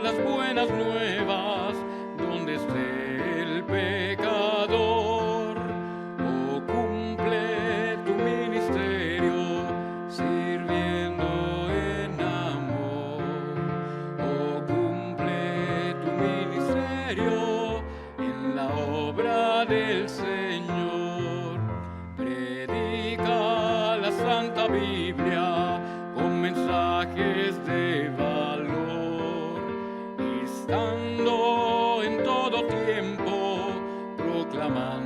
las buenas nuevas donde esté el pecador. Oh, cumple tu ministerio sirviendo en amor. Oh, cumple tu ministerio en la obra del Señor. Predica la Santa Biblia con mensajes de valor, estando en todo tiempo proclamando